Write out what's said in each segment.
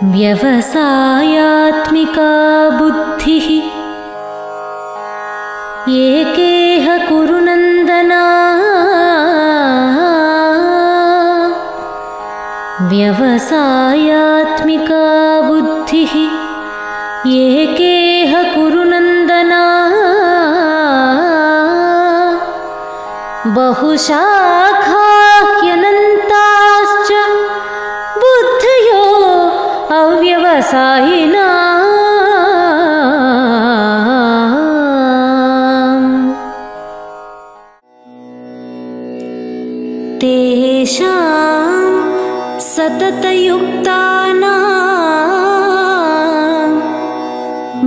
व्यवसायात्मिका बुद्धिः एकेह कुरु नन्दना। व्यवसायात्मिका बुद्धिः एकेह कुरु नन्दना। बहुशाखाह्यनन्ताश्च बुद्धयो अव्यवसायिना। तेषां सततयुक्तानां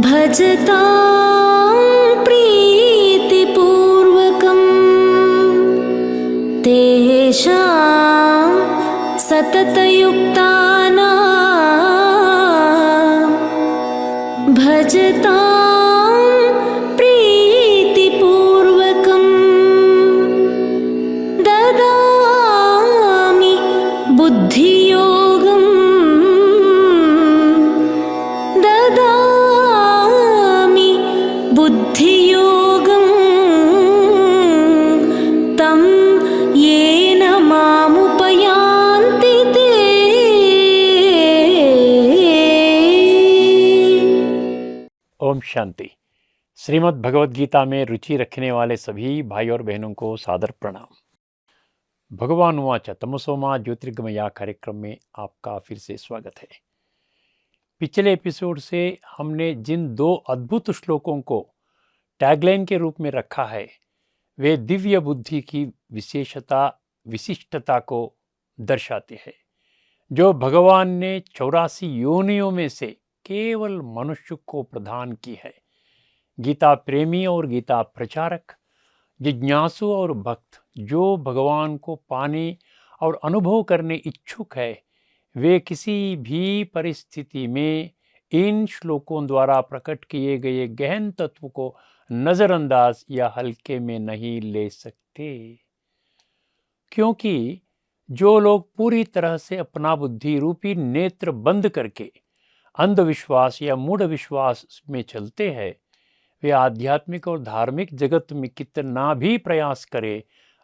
भजतां प्रीतिपूर्वकम्। तेषां सततयुक्तानां भजतां प्रीतिपूर्वकम्। ददामि बुद्धियोगं ददामि बुद्धियोगं तं येन मामुपयान्ति ते। ओम शांति। श्रीमद् भगवद गीता में रुचि रखने वाले सभी भाई और बहनों को सादर प्रणाम। भगवान उवाच तमसोमा ज्योतिर्गमया कार्यक्रम में आपका फिर से स्वागत है। पिछले एपिसोड से हमने जिन दो अद्भुत श्लोकों को टैगलाइन के रूप में रखा है वे दिव्य बुद्धि की विशिष्टता को दर्शाते हैं, जो भगवान ने 84 योनियों में से केवल मनुष्य को प्रदान की है। गीता प्रेमी और गीता प्रचारक, जिज्ञासु और भक्त जो भगवान को पाने और अनुभव करने इच्छुक है, वे किसी भी परिस्थिति में इन श्लोकों द्वारा प्रकट किए गए गहन तत्व को नज़रअंदाज या हल्के में नहीं ले सकते, क्योंकि जो लोग पूरी तरह से अपना बुद्धि रूपी नेत्र बंद करके अंधविश्वास या मूढ़ विश्वास में चलते हैं, वे आध्यात्मिक और धार्मिक जगत में कितना भी प्रयास करे,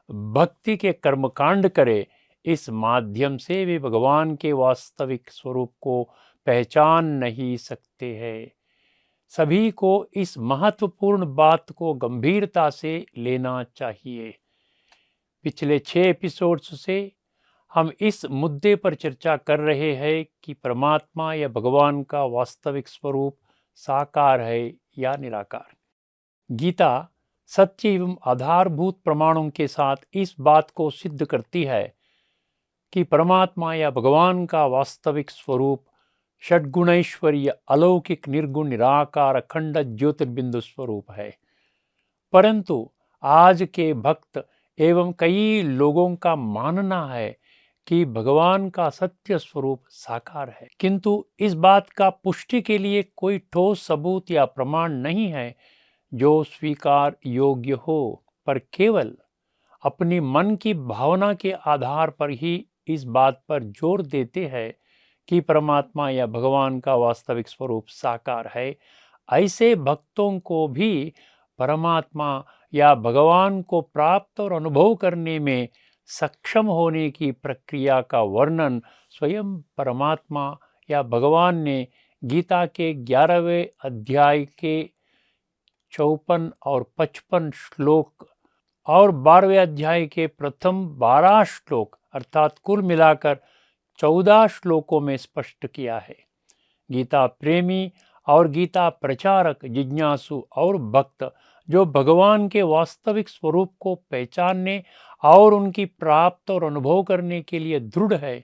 भक्ति के कर्मकांड करे, इस माध्यम से वे भगवान के वास्तविक स्वरूप को पहचान नहीं सकते हैं। सभी को इस महत्वपूर्ण बात को गंभीरता से लेना चाहिए। पिछले 6 एपिसोड्स से हम इस मुद्दे पर चर्चा कर रहे हैं कि परमात्मा या भगवान का वास्तविक स्वरूप साकार है या निराकार। गीता सत्य एवं आधारभूत प्रमाणों के साथ इस बात को सिद्ध करती है कि परमात्मा या भगवान का वास्तविक स्वरूप षड्गुणैश्वर्य अलौकिक निर्गुण निराकार अखंड ज्योतिर्बिंदु स्वरूप है। परंतु आज के भक्त एवं कई लोगों का मानना है कि भगवान का सत्य स्वरूप साकार है, किंतु इस बात का पुष्टि के लिए कोई ठोस सबूत या प्रमाण नहीं है जो स्वीकार योग्य हो, पर केवल अपनी मन की भावना के आधार पर ही इस बात पर जोर देते हैं कि परमात्मा या भगवान का वास्तविक स्वरूप साकार है। ऐसे भक्तों को भी परमात्मा या भगवान को प्राप्त और अनुभव करने में सक्षम होने की प्रक्रिया का वर्णन स्वयं परमात्मा या भगवान ने गीता के 11वें अध्याय के 54 और 55 श्लोक और 12वें अध्याय के प्रथम 12 श्लोक अर्थात कुल मिलाकर 14 श्लोकों में स्पष्ट किया है। गीता प्रेमी और गीता प्रचारक, जिज्ञासु और भक्त जो भगवान के वास्तविक स्वरूप को पहचानने और उनकी प्राप्त और अनुभव करने के लिए दृढ़ है,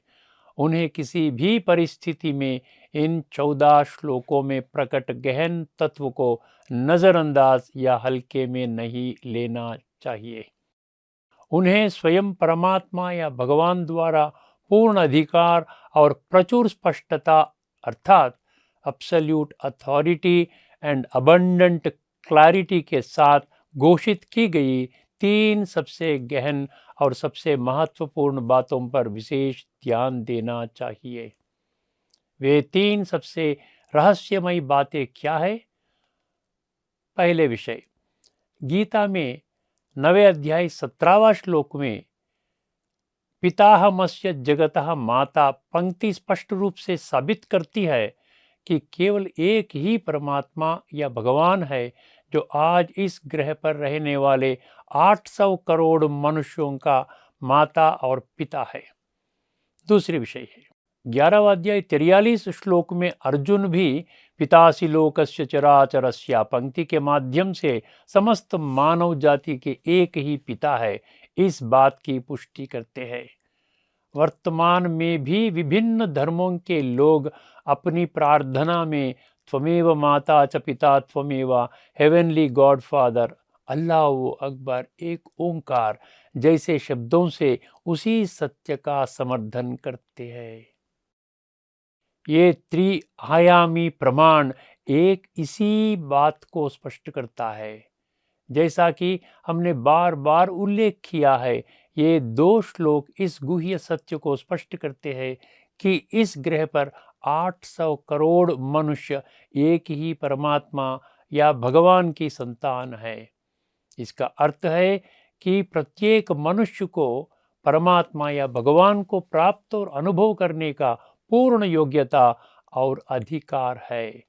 उन्हें किसी भी परिस्थिति में इन 14 श्लोकों में प्रकट गहन तत्व को नज़रअंदाज या हल्के में नहीं लेना चाहिए। उन्हें स्वयं परमात्मा या भगवान द्वारा पूर्ण अधिकार और प्रचुर स्पष्टता अर्थात absolute authority and abundant clarity के साथ घोषित की गई 3 सबसे गहन और सबसे महत्वपूर्ण बातों पर विशेष ध्यान देना चाहिए। वे 3 सबसे रहस्यमयी बातें क्या है? पहले विषय, गीता में 9वें अध्याय 17वां श्लोक में पिताहमस्य जगतः माता पंक्ति स्पष्ट रूप से साबित करती है कि केवल एक ही परमात्मा या भगवान है जो आज इस ग्रह पर रहने वाले 800 करोड़ मनुष्यों का माता और पिता है। दूसरे विषय है, 11वां अध्याय 43 श्लोक में अर्जुन भी पितासि लोकस्य चराचरस्य पंक्ति के माध्यम से समस्त मानव जाति के एक ही पिता है, इस बात की पुष्टि करते हैं। वर्तमान में भी विभिन्न धर्मों के लोग अपनी प्रार्थना में त्वमेव माता च पिता त्वमेव हेवनली गॉड फादर अल्लाह अकबर एक ओंकार जैसे शब्दों से उसी सत्य का समर्थन करते हैं। ये त्रिआयामी प्रमाण एक इसी बात को स्पष्ट करता है। जैसा कि हमने बार बार उल्लेख किया है, ये 2 श्लोक इस गुह्य सत्य को स्पष्ट करते हैं कि इस ग्रह पर 800 करोड़ मनुष्य एक ही परमात्मा या भगवान की संतान है। इसका अर्थ है कि प्रत्येक मनुष्य को परमात्मा या भगवान को प्राप्त और अनुभव करने का पूर्ण योग्यता और अधिकार है,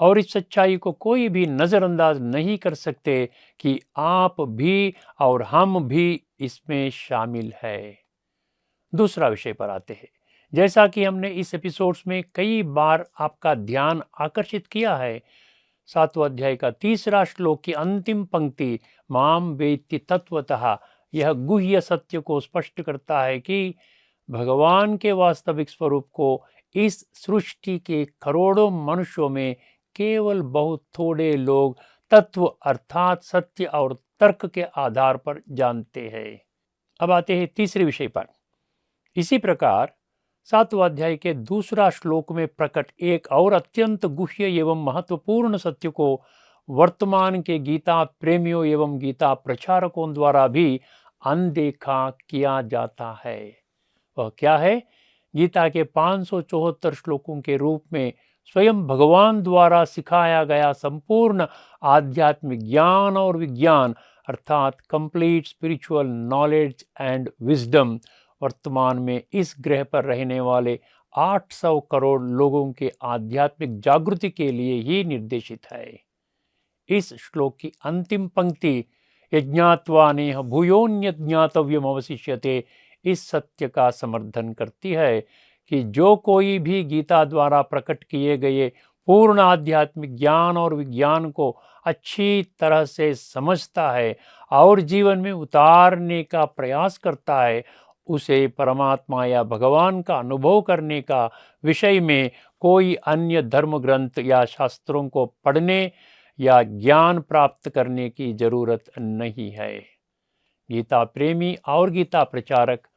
और इस सच्चाई को कोई भी नज़रअंदाज नहीं कर सकते कि आप भी और हम भी इसमें शामिल है। दूसरा विषय पर आते हैं। जैसा कि हमने इस एपिसोड्स में कई बार आपका ध्यान आकर्षित किया है, 7वां अध्याय का 3रा श्लोक की अंतिम पंक्ति माम वेत्ति तत्वतः यह गुह्य सत्य को स्पष्ट करता है कि भगवान के वास्तविक स्वरूप को इस सृष्टि के करोड़ों मनुष्यों में केवल बहुत थोड़े लोग तत्व अर्थात सत्य और तर्क के आधार पर जानते हैं। अब आते हैं तीसरे विषय पर। इसी प्रकार 7वां अध्याय के 2रा श्लोक में प्रकट एक और अत्यंत गुह्य एवं महत्वपूर्ण सत्य को वर्तमान के गीता प्रेमियों एवं गीता प्रचारकों द्वारा भी अनदेखा किया जाता है। वह क्या है? गीता के 574 श्लोकों के रूप में स्वयं भगवान द्वारा सिखाया गया संपूर्ण आध्यात्मिक ज्ञान और विज्ञान अर्थात complete spiritual knowledge and wisdom वर्तमान में इस ग्रह पर रहने वाले 800 करोड़ लोगों के आध्यात्मिक जागृति के लिए ही निर्देशित है। इस श्लोक की अंतिम पंक्ति यज्ञात्वा नेह भूयोन्यत् ज्ञातव्यम अवशिष्यते इस सत्य का समर्थन करती है कि जो कोई भी गीता द्वारा प्रकट किए गए पूर्ण आध्यात्मिक ज्ञान और विज्ञान को अच्छी तरह से समझता है और जीवन में उतारने का प्रयास करता है, उसे परमात्मा या भगवान का अनुभव करने का विषय में कोई अन्य धर्म ग्रंथ या शास्त्रों को पढ़ने या ज्ञान प्राप्त करने की जरूरत नहीं है। गीता प्रेमी और गीता प्रचारक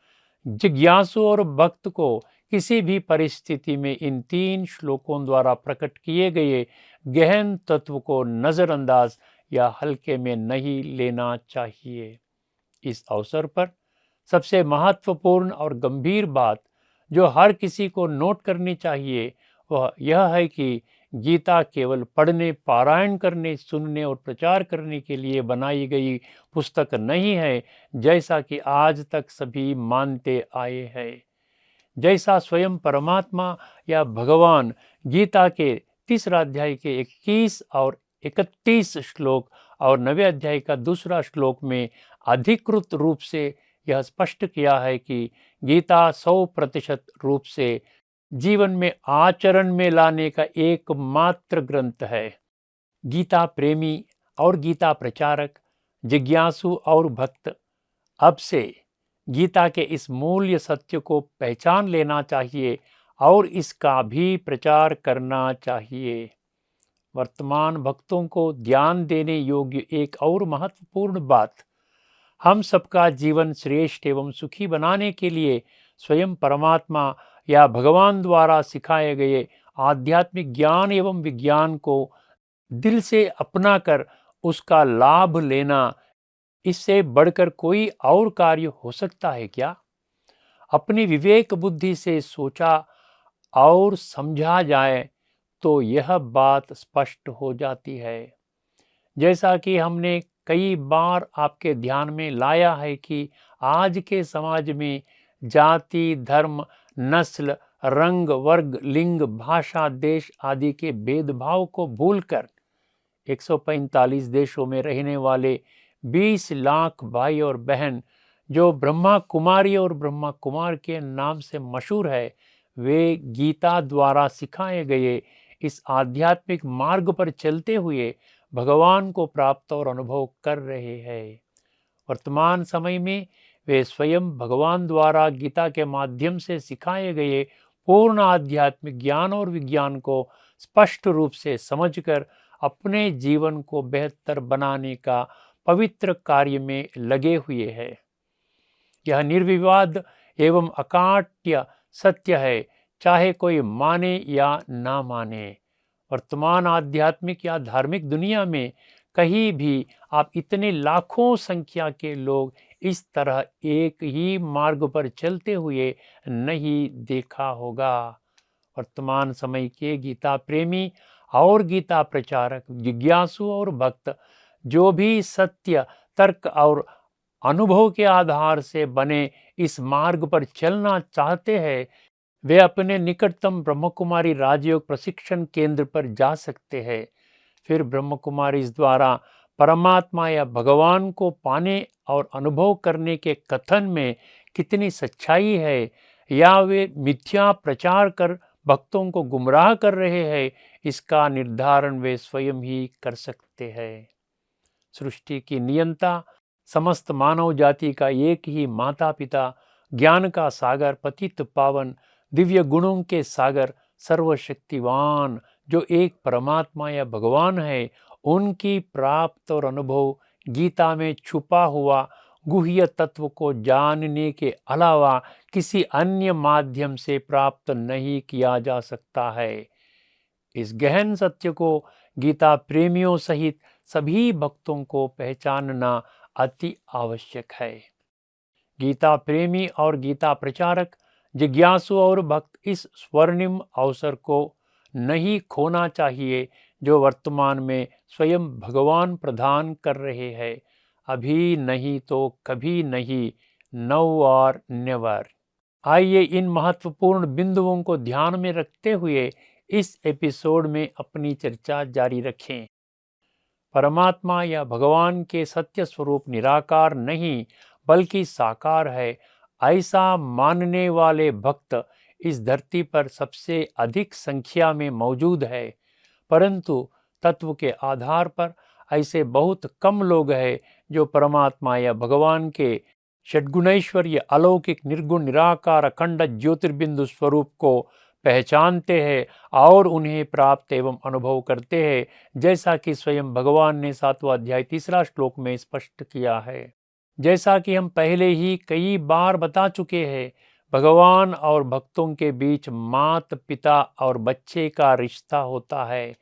जिज्ञासु और भक्त को किसी भी परिस्थिति में इन 3 श्लोकों द्वारा प्रकट किए गए गहन तत्व को नज़रअंदाज या हल्के में नहीं लेना चाहिए। इस अवसर पर सबसे महत्वपूर्ण और गंभीर बात जो हर किसी को नोट करनी चाहिए वह यह है कि गीता केवल पढ़ने, पारायण करने, सुनने और प्रचार करने के लिए बनाई गई पुस्तक नहीं है, जैसा कि आज तक सभी मानते आए हैं। जैसा स्वयं परमात्मा या भगवान गीता के 3रा अध्याय के 21 और 31 श्लोक और 9वें अध्याय का 2रा श्लोक में अधिकृत रूप से यह स्पष्ट किया है कि गीता 100% रूप से जीवन में आचरण में लाने का एकमात्र ग्रंथ है। गीता प्रेमी और गीता प्रचारक, जिज्ञासु और भक्त अब से गीता के इस मूल्य सत्य को पहचान लेना चाहिए और इसका भी प्रचार करना चाहिए। वर्तमान भक्तों को ध्यान देने योग्य एक और महत्वपूर्ण बात, हम सबका जीवन श्रेष्ठ एवं सुखी बनाने के लिए स्वयं परमात्मा या भगवान द्वारा सिखाए गए आध्यात्मिक ज्ञान एवं विज्ञान को दिल से अपनाकर उसका लाभ लेना, इससे बढ़कर कोई और कार्य हो सकता है क्या? अपनी विवेक बुद्धि से सोचा और समझा जाए तो यह बात स्पष्ट हो जाती है। जैसा कि हमने कई बार आपके ध्यान में लाया है कि आज के समाज में जाति, धर्म, नस्ल, रंग, वर्ग, लिंग, भाषा, देश आदि के भेदभाव को भूलकर 145 देशों में रहने वाले 20 लाख भाई और बहन जो ब्रह्मा कुमारी और ब्रह्मा कुमार के नाम से मशहूर है, वे गीता द्वारा सिखाए गए इस आध्यात्मिक मार्ग पर चलते हुए भगवान को प्राप्त और अनुभव कर रहे हैं। वर्तमान समय में वे स्वयं भगवान द्वारा गीता के माध्यम से सिखाए गए पूर्ण आध्यात्मिक ज्ञान और विज्ञान को स्पष्ट रूप से समझकर अपने जीवन को बेहतर बनाने का पवित्र कार्य में लगे हुए हैं। यह निर्विवाद एवं अकाट्य सत्य है, चाहे कोई माने या ना माने। वर्तमान आध्यात्मिक या धार्मिक दुनिया में कहीं भी आप इतने लाखों संख्या के लोग इस तरह एक ही मार्ग पर चलते हुए नहीं देखा होगा। वर्तमान समय के गीता प्रेमी और गीता प्रचारक, जिज्ञासु और भक्त जो भी सत्य, तर्क और अनुभव के आधार से बने इस मार्ग पर चलना चाहते हैं, वे अपने निकटतम ब्रह्मकुमारी राजयोग प्रशिक्षण केंद्र पर जा सकते हैं। फिर ब्रह्मकुमारी इस द्वारा परमात्मा या भगवान को पाने और अनुभव करने के कथन में कितनी सच्चाई है, या वे मिथ्या प्रचार कर भक्तों को गुमराह कर रहे हैं, इसका निर्धारण वे स्वयं ही कर सकते हैं। सृष्टि की नियंता, समस्त मानव जाति का एक ही माता पिता, ज्ञान का सागर, पतित पावन, दिव्य गुणों के सागर, सर्वशक्तिवान जो एक परमात्मा या भगवान है, उनकी प्राप्त और अनुभव गीता में छुपा हुआ गुह्य तत्व को जानने के अलावा किसी अन्य माध्यम से प्राप्त नहीं किया जा सकता है। इस गहन सत्य को गीता प्रेमियों सहित सभी भक्तों को पहचानना अति आवश्यक है। गीता प्रेमी और गीता प्रचारक, जिज्ञासु और भक्त इस स्वर्णिम अवसर को नहीं खोना चाहिए जो वर्तमान में स्वयं भगवान प्रदान कर रहे हैं। अभी नहीं तो कभी नहीं, नौ और नेवर। आइए इन महत्वपूर्ण बिंदुओं को ध्यान में रखते हुए इस एपिसोड में अपनी चर्चा जारी रखें। परमात्मा या भगवान के सत्य स्वरूप निराकार नहीं बल्कि साकार है, ऐसा मानने वाले भक्त इस धरती पर सबसे अधिक संख्या में मौजूद है, परंतु तत्व के आधार पर ऐसे बहुत कम लोग हैं जो परमात्मा या भगवान के षड्गुणैश्वर्य, अलौकिक, निर्गुण, निराकार, अखंड ज्योतिर्बिंदु स्वरूप को पहचानते हैं और उन्हें प्राप्त एवं अनुभव करते हैं, जैसा कि स्वयं भगवान ने 7वां अध्याय 3 श्लोक में स्पष्ट किया है। जैसा कि हम पहले ही कई बार बता चुके हैं, भगवान और भक्तों के बीच माता पिता और बच्चे का रिश्ता होता है।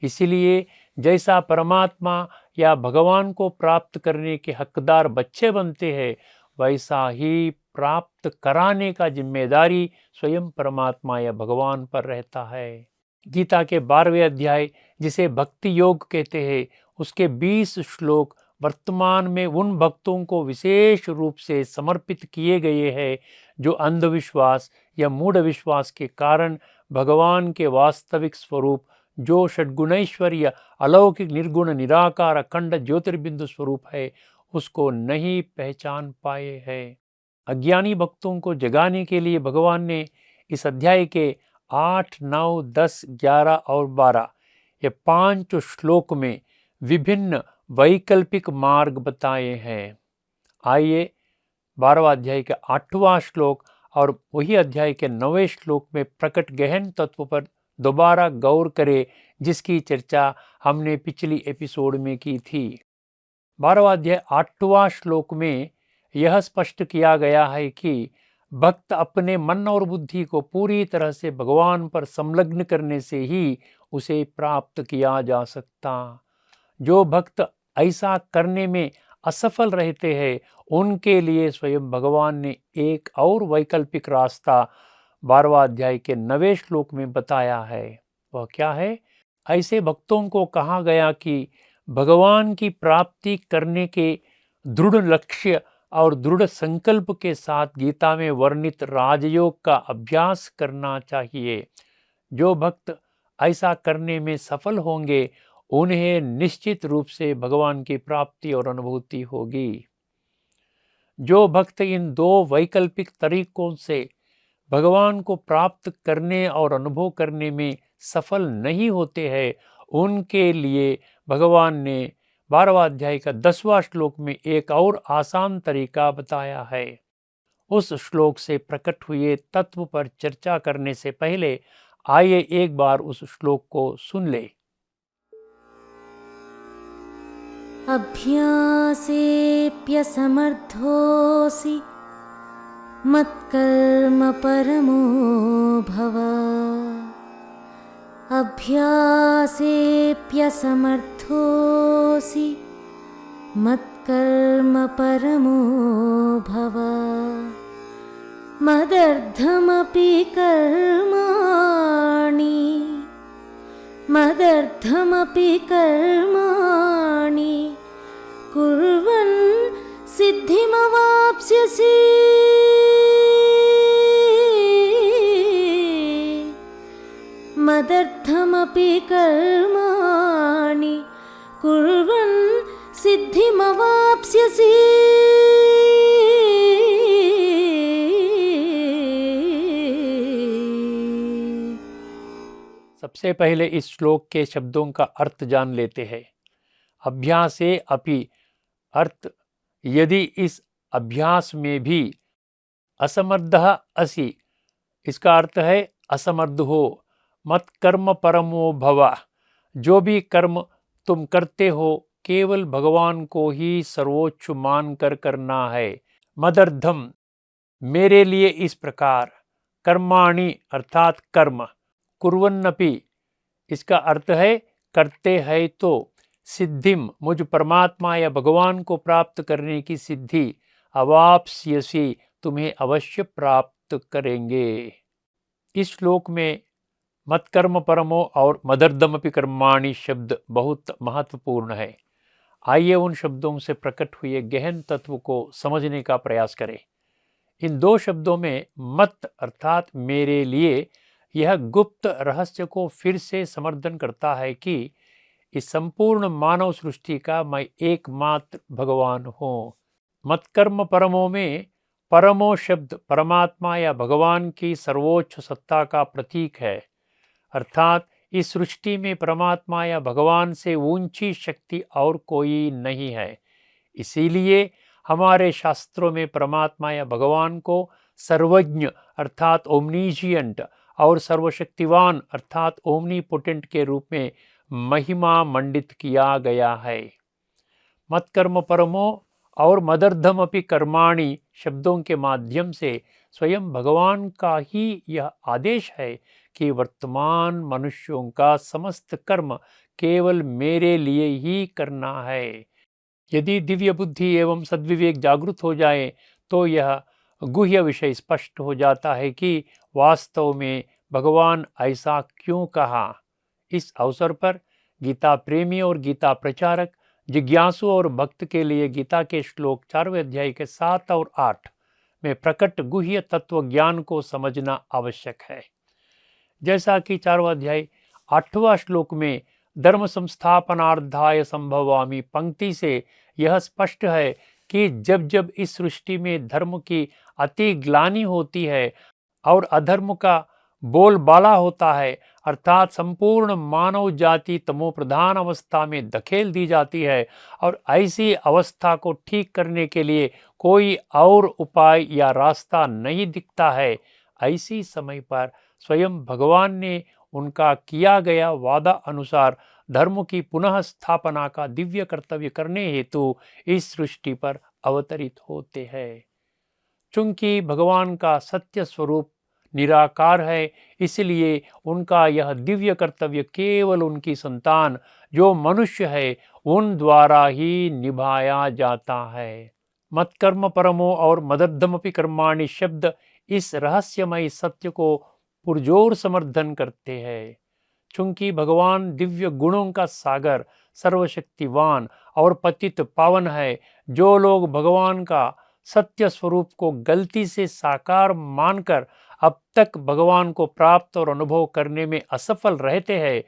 इसलिए जैसा परमात्मा या भगवान को प्राप्त करने के हकदार बच्चे बनते हैं, वैसा ही प्राप्त कराने का जिम्मेदारी स्वयं परमात्मा या भगवान पर रहता है। गीता के 12वें अध्याय, जिसे भक्ति योग कहते हैं, उसके 20 श्लोक वर्तमान में उन भक्तों को विशेष रूप से समर्पित किए गए हैं जो अंधविश्वास या मूढ़ विश्वास के कारण भगवान के वास्तविक स्वरूप जो षड्गुणैश्वर्य, अलौकिक, निर्गुण, निराकार, अखंड ज्योतिर्बिंदु स्वरूप है, उसको नहीं पहचान पाए हैं। अज्ञानी भक्तों को जगाने के लिए भगवान ने इस अध्याय के 8, 9, 10, 11 और 12 ये 5 श्लोक में विभिन्न वैकल्पिक मार्ग बताए हैं। आइए 12वां अध्याय के 8वां श्लोक और वही अध्याय के 9वें श्लोक में प्रकट गहन तत्व पर दोबारा गौर करें, जिसकी चर्चा हमने पिछली एपिसोड में की थी। 12वां अध्याय 8वां श्लोक में यह स्पष्ट किया गया है कि भक्त अपने मन और बुद्धि को पूरी तरह से भगवान पर संलग्न करने से ही उसे प्राप्त किया जा सकता। जो भक्त ऐसा करने में असफल रहते हैं, उनके लिए स्वयं भगवान ने एक और वैकल्पिक रास्ता 12वां अध्याय के 9वें श्लोक में बताया है। वह क्या है? ऐसे भक्तों को कहा गया कि भगवान की प्राप्ति करने के दृढ़ लक्ष्य और दृढ़ संकल्प के साथ गीता में वर्णित राजयोग का अभ्यास करना चाहिए। जो भक्त ऐसा करने में सफल होंगे उन्हें निश्चित रूप से भगवान की प्राप्ति और अनुभूति होगी। जो भक्त इन दो वैकल्पिक तरीकों से भगवान को प्राप्त करने और अनुभव करने में सफल नहीं होते हैं, उनके लिए भगवान ने 12वां अध्याय का 10वां श्लोक में एक और आसान तरीका बताया है। उस श्लोक से प्रकट हुए तत्व पर चर्चा करने से पहले आइए एक बार उस श्लोक को सुन ले। अभ्यासेऽप्यसमर्थोऽसि मत्कर्म परमो भव। अभ्यासेऽप्यसमर्थोऽसि मत्कर्म परमो भव। मदर्थमपि कर्माणि कुर्वन् सिद्धिमवाप्स्यसि। मदर्थमपि कर्माणि कुर्वन् सिद्धिमवाप्स्यसि। सबसे पहले इस श्लोक के शब्दों का अर्थ जान लेते हैं। अभ्यासे अपि अर्थ यदि इस अभ्यास में भी असमर्थः असि, इसका अर्थ है असमर्थ हो। मत कर्म परमो भव, जो भी कर्म तुम करते हो केवल भगवान को ही सर्वोच्च मानकर करना है। मदर्थम, मेरे लिए इस प्रकार। कर्माणि अर्थात कर्म। कुर्वन्नपि, इसका अर्थ है करते हैं तो। सिद्धिम, मुझ परमात्मा या भगवान को प्राप्त करने की सिद्धि। अवाप्स्यसि, तुम्हें अवश्य प्राप्त करेंगे। इस श्लोक में मत्कर्म परमो और मदर्थमपि कर्माणि शब्द बहुत महत्वपूर्ण है। आइए उन शब्दों से प्रकट हुए गहन तत्व को समझने का प्रयास करें। इन दो शब्दों में मत अर्थात मेरे लिए, यह गुप्त रहस्य को फिर से समर्थन करता है कि इस संपूर्ण मानव सृष्टि का मैं एकमात्र भगवान हूँ। मत्कर्म परमो में परमो शब्द परमात्मा या भगवान की सर्वोच्च सत्ता का प्रतीक है, अर्थात इस सृष्टि में परमात्मा या भगवान से ऊंची शक्ति और कोई नहीं है। इसीलिए हमारे शास्त्रों में परमात्मा या भगवान को सर्वज्ञ अर्थात ओमनीशियंट और सर्वशक्तिवान अर्थात ओमनीपोटेंट के रूप में महिमा मंडित किया गया है। मत्कर्म परमो और मदर्थमपि कर्माणि शब्दों के माध्यम से स्वयं भगवान का ही यह आदेश है कि वर्तमान मनुष्यों का समस्त कर्म केवल मेरे लिए ही करना है। यदि दिव्य बुद्धि एवं सद्विवेक जागृत हो जाए तो यह गुह्य विषय स्पष्ट हो जाता है कि वास्तव में भगवान ऐसा क्यों कहा। इस अवसर पर गीता प्रेमी और गीता प्रचारक, जिज्ञासु और भक्त के लिए गीता के श्लोक 4वें अध्याय के 7 और 8 में प्रकट गुह्य तत्व ज्ञान को समझना आवश्यक है। जैसा कि 4वां अध्याय 8वां श्लोक में धर्म संस्थापनार्थाय संभवामि पंक्ति से यह स्पष्ट है कि जब जब इस सृष्टि में धर्म की अति ग्लानि होती है और अधर्म का बोलबाला होता है, अर्थात संपूर्ण मानव जाति तमो प्रधान अवस्था में धकेल दी जाती है और ऐसी अवस्था को ठीक करने के लिए कोई और उपाय या रास्ता नहीं दिखता है, ऐसी समय पर स्वयं भगवान ने उनका किया गया वादा अनुसार धर्म की पुनः स्थापना का दिव्य कर्तव्य करने हेतु इस सृष्टि पर अवतरित होते हैं। चूंकि भगवान का सत्य स्वरूप निराकार है, इसलिए उनका यह दिव्य कर्तव्य केवल उनकी संतान जो मनुष्य है उन द्वारा ही निभाया जाता है। मत्कर्म परमो और मदर्थमपि कर्माणि शब्द इस रहस्यमय सत्य को पुरजोर समर्थन करते हैं। चूंकि भगवान दिव्य गुणों का सागर, सर्वशक्तिवान और पतित पावन है, जो लोग भगवान का सत्य स्वरूप को गलती से साकार मानकर अब तक भगवान को प्राप्त और अनुभव करने में असफल रहते हैं,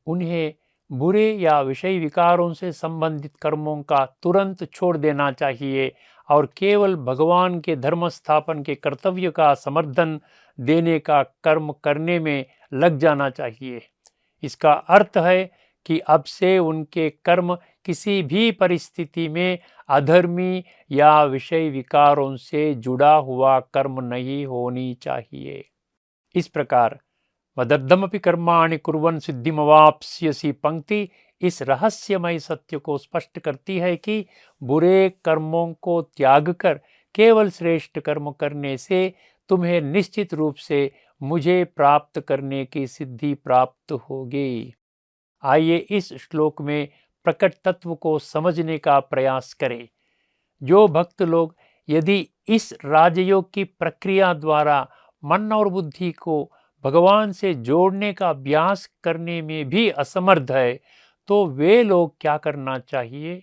उन्हें बुरे या विषय विकारों से संबंधित कर्मों का तुरंत छोड़ देना चाहिए और केवल भगवान के धर्म स्थापन के कर्तव्य का समर्थन देने का कर्म करने में लग जाना चाहिए। इसका अर्थ है कि अब से उनके कर्म किसी भी परिस्थिति में अधर्मी या विषय विकारों से जुड़ा हुआ कर्म नहीं होनी चाहिए। इस प्रकार मदर्थमपि कर्माणि कुर्वन् सिद्धिमवाप्स्यसि पंक्ति इस रहस्यमय सत्य को स्पष्ट करती है कि बुरे कर्मों को त्याग कर केवल श्रेष्ठ कर्म करने से तुम्हें निश्चित रूप से मुझे प्राप्त करने की सिद्धि प्राप्त होगी। आइए इस श्लोक में प्रकट तत्व को समझने का प्रयास करें। जो भक्त लोग यदि इस राजयोग की प्रक्रिया द्वारा मन और बुद्धि को भगवान से जोड़ने का अभ्यास करने में भी असमर्थ है, तो वे लोग क्या करना चाहिए?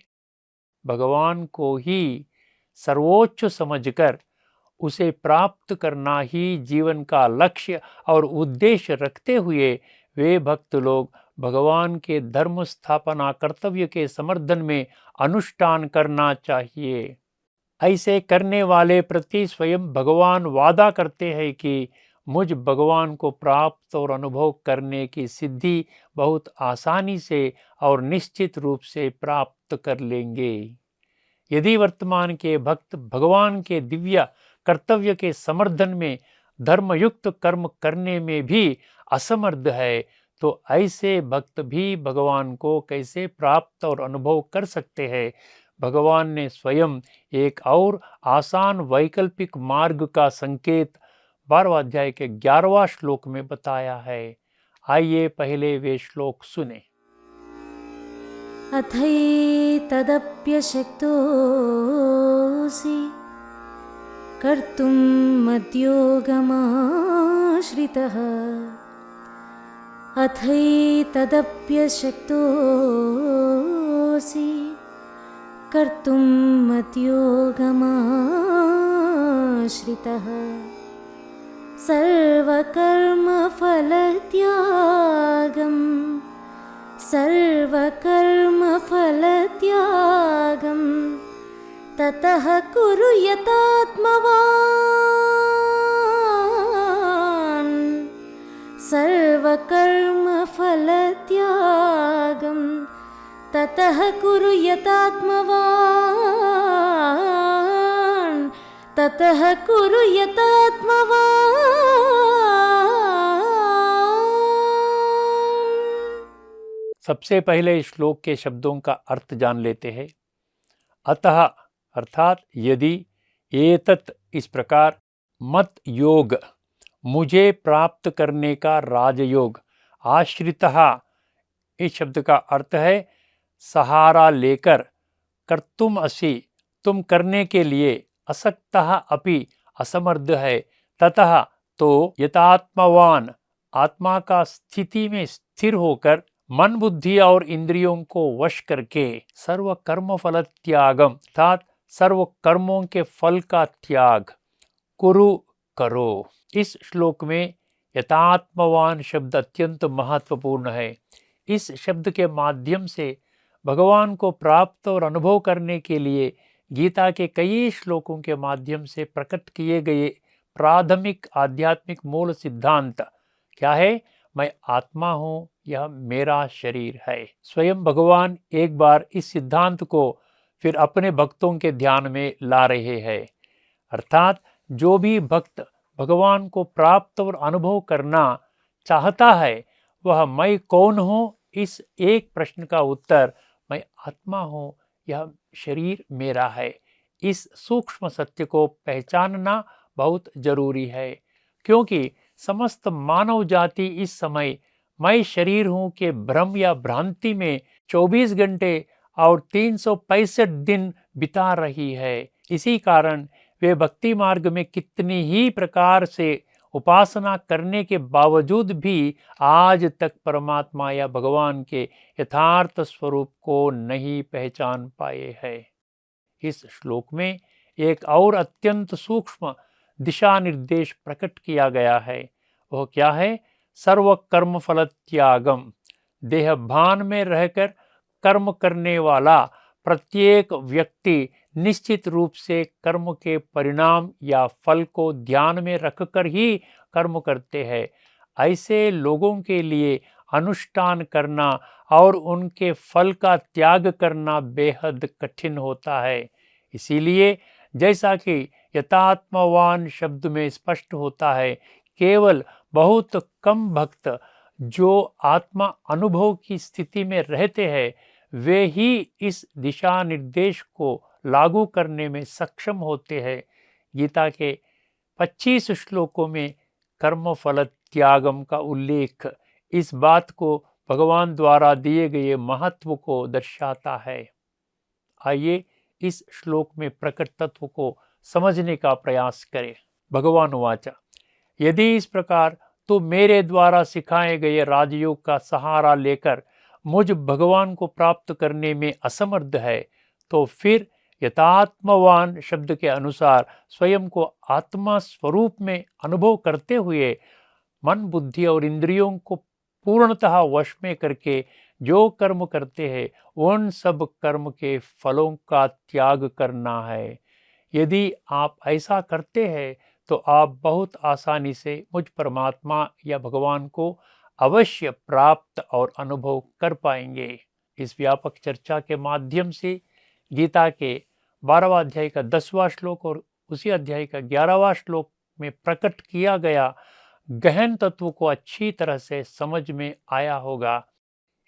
भगवान को ही सर्वोच्च समझकर उसे प्राप्त करना ही जीवन का लक्ष्य और उद्देश्य रखते हुए वे भक्त लोग भगवान के धर्म स्थापना कर्तव्य के समर्थन में अनुष्ठान करना चाहिए। ऐसे करने वाले प्रति स्वयं भगवान वादा करते हैं कि मुझ भगवान को प्राप्त और अनुभव करने की सिद्धि बहुत आसानी से और निश्चित रूप से प्राप्त कर लेंगे। यदि वर्तमान के भक्त भगवान के दिव्य कर्तव्य के समर्थन में धर्मयुक्त कर्म करने में भी असमर्थ है, तो ऐसे भक्त भी भगवान को कैसे प्राप्त और अनुभव कर सकते हैं? भगवान ने स्वयं एक और आसान वैकल्पिक मार्ग का संकेत 12वां अध्याय के 11वां श्लोक में बताया है। आइए पहले वे श्लोक सुने। अथैतदप्यशक्तोऽसि कर्तुं मद्योगमाश्रितः अथैतदप्यशक्तोऽसि कर्तुं मद्योगमाश्रितः सर्वकर्मफलत्यागं ततः कुरु यतात्मवान् सर्वकर्मफलत्यागं ततः कुरु यतात्मवान् ततः कुरु यतात्मवान्। सबसे पहले श्लोक के शब्दों का अर्थ जान लेते हैं। अतः अर्थात यदि, एतत् इस प्रकार, मत योग मुझे प्राप्त करने का राजयोग, आश्रितः इस शब्द का अर्थ है सहारा लेकर, कर्तुम असि तुम करने के लिए, असक्तः अपि असमर्थ है, ततः तो यतात्मवान आत्मा का स्थिति में स्थिर होकर मन बुद्धि और इंद्रियों को वश करके सर्व कर्म फल त्यागम अर्थात सर्व कर्मों के फल का त्याग कुरु करो। इस श्लोक में यतात्मवान शब्द अत्यंत महत्वपूर्ण है। इस शब्द के माध्यम से भगवान को प्राप्त और अनुभव करने के लिए गीता के कई श्लोकों के माध्यम से प्रकट किए गए प्राथमिक आध्यात्मिक मूल सिद्धांत क्या है? मैं आत्मा हूँ, यह मेरा शरीर है। स्वयं भगवान एक बार इस सिद्धांत को फिर अपने भक्तों के ध्यान में ला रहे हैं। अर्थात जो भी भक्त भगवान को प्राप्त और अनुभव करना चाहता है, वह मैं कौन हूँ, इस एक प्रश्न का उत्तर मैं आत्मा हूँ, यह शरीर मेरा है, इस सूक्ष्म सत्य को पहचानना बहुत जरूरी है। क्योंकि समस्त मानव जाति इस समय मैं शरीर हूँ के भ्रम या भ्रांति में 24 घंटे और 365 दिन बिता रही है। इसी कारण वे भक्ति मार्ग में कितनी ही प्रकार से उपासना करने के बावजूद भी आज तक परमात्मा या भगवान के यथार्थ स्वरूप को नहीं पहचान पाए हैं। इस श्लोक में एक और अत्यंत सूक्ष्म दिशा निर्देश प्रकट किया गया है। वह क्या है? सर्व कर्म फल त्यागम। देह भान में रहकर कर्म करने वाला प्रत्येक व्यक्ति निश्चित रूप से कर्म के परिणाम या फल को ध्यान में रखकर ही कर्म करते हैं। ऐसे लोगों के लिए अनुष्ठान करना और उनके फल का त्याग करना बेहद कठिन होता है। इसीलिए जैसा कि यथात्मवान शब्द में स्पष्ट होता है, केवल बहुत कम भक्त जो आत्मा अनुभव की स्थिति में रहते हैं वे ही इस दिशा निर्देश को लागू करने में सक्षम होते हैं। गीता के 25 श्लोकों में कर्म फल त्यागम का उल्लेख इस बात को भगवान द्वारा दिए गए महत्व को दर्शाता है। आइए इस श्लोक में प्रकट तत्व को समझने का प्रयास करें। भगवान वाचा, यदि इस प्रकार तो मेरे द्वारा सिखाए गए राजयोग का सहारा लेकर मुझ भगवान को प्राप्त करने में असमर्थ है, तो फिर यथात्मवान शब्द के अनुसार स्वयं को आत्मा स्वरूप में अनुभव करते हुए मन, बुद्धि और इंद्रियों को पूर्णतः वश में करके जो कर्म करते हैं उन सब कर्म के फलों का त्याग करना है। यदि आप ऐसा करते हैं तो आप बहुत आसानी से मुझ परमात्मा या भगवान को अवश्य प्राप्त और अनुभव कर पाएंगे। इस व्यापक चर्चा के माध्यम से गीता के 12वां अध्याय का 10वां श्लोक और उसी अध्याय का 11वां श्लोक में प्रकट किया गया गहन तत्व को अच्छी तरह से समझ में आया होगा।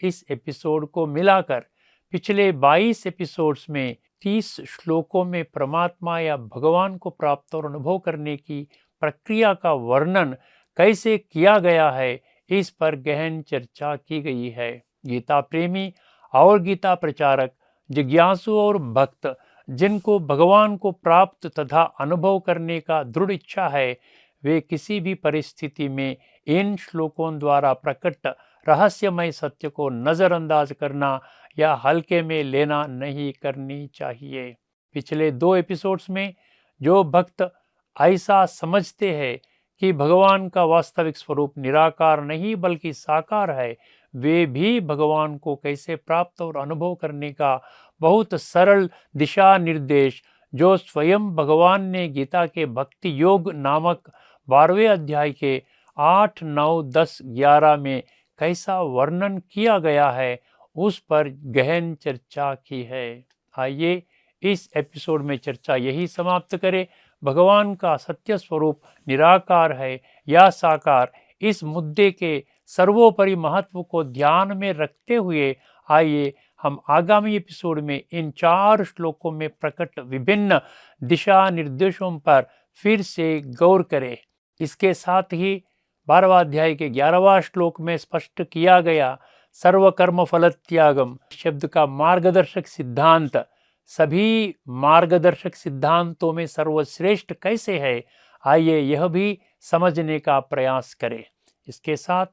इस एपिसोड को मिलाकर पिछले 22 एपिसोड्स में 30 श्लोकों में परमात्मा या भगवान को प्राप्त और अनुभव करने की प्रक्रिया का वर्णन कैसे किया गया है, इस पर गहन चर्चा की गई है। गीता प्रेमी और गीता प्रचारक, जिज्ञासु और भक्त जिनको भगवान को प्राप्त तथा अनुभव करने का दृढ़ इच्छा है, वे किसी भी परिस्थिति में इन श्लोकों द्वारा प्रकट रहस्यमय सत्य को नज़रअंदाज करना या हल्के में लेना नहीं करनी चाहिए। पिछले 2 एपिसोड्स में जो भक्त ऐसा समझते हैं कि भगवान का वास्तविक स्वरूप निराकार नहीं बल्कि साकार है, वे भी भगवान को कैसे प्राप्त और अनुभव करने का बहुत सरल दिशा निर्देश जो स्वयं भगवान ने गीता के भक्ति योग नामक 12वें अध्याय के 8, 9, 10, 11 में कैसा वर्णन किया गया है, उस पर गहन चर्चा की है। आइए इस एपिसोड में चर्चा यही समाप्त करें। भगवान का सत्य स्वरूप निराकार है या साकार, इस मुद्दे के सर्वोपरि महत्व को ध्यान में रखते हुए आइए हम आगामी एपिसोड में इन 4 श्लोकों में प्रकट विभिन्न दिशा निर्देशों पर फिर से गौर करें। इसके साथ ही 12वां अध्याय के 11वां श्लोक में स्पष्ट किया गया सर्व कर्म फल त्यागम शब्द का मार्गदर्शक सिद्धांत सभी मार्गदर्शक सिद्धांतों में सर्वश्रेष्ठ कैसे है, आइए यह भी समझने का प्रयास करें। इसके साथ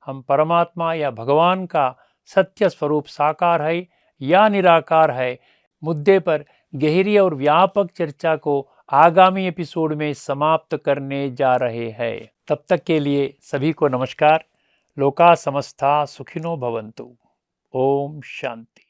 हम परमात्मा या भगवान का सत्य स्वरूप साकार है या निराकार है मुद्दे पर गहरी और व्यापक चर्चा को आगामी एपिसोड में समाप्त करने जा रहे हैं। तब तक के लिए सभी को नमस्कार। लोका समस्ता सुखिनो भवन्तु। ओम शांति।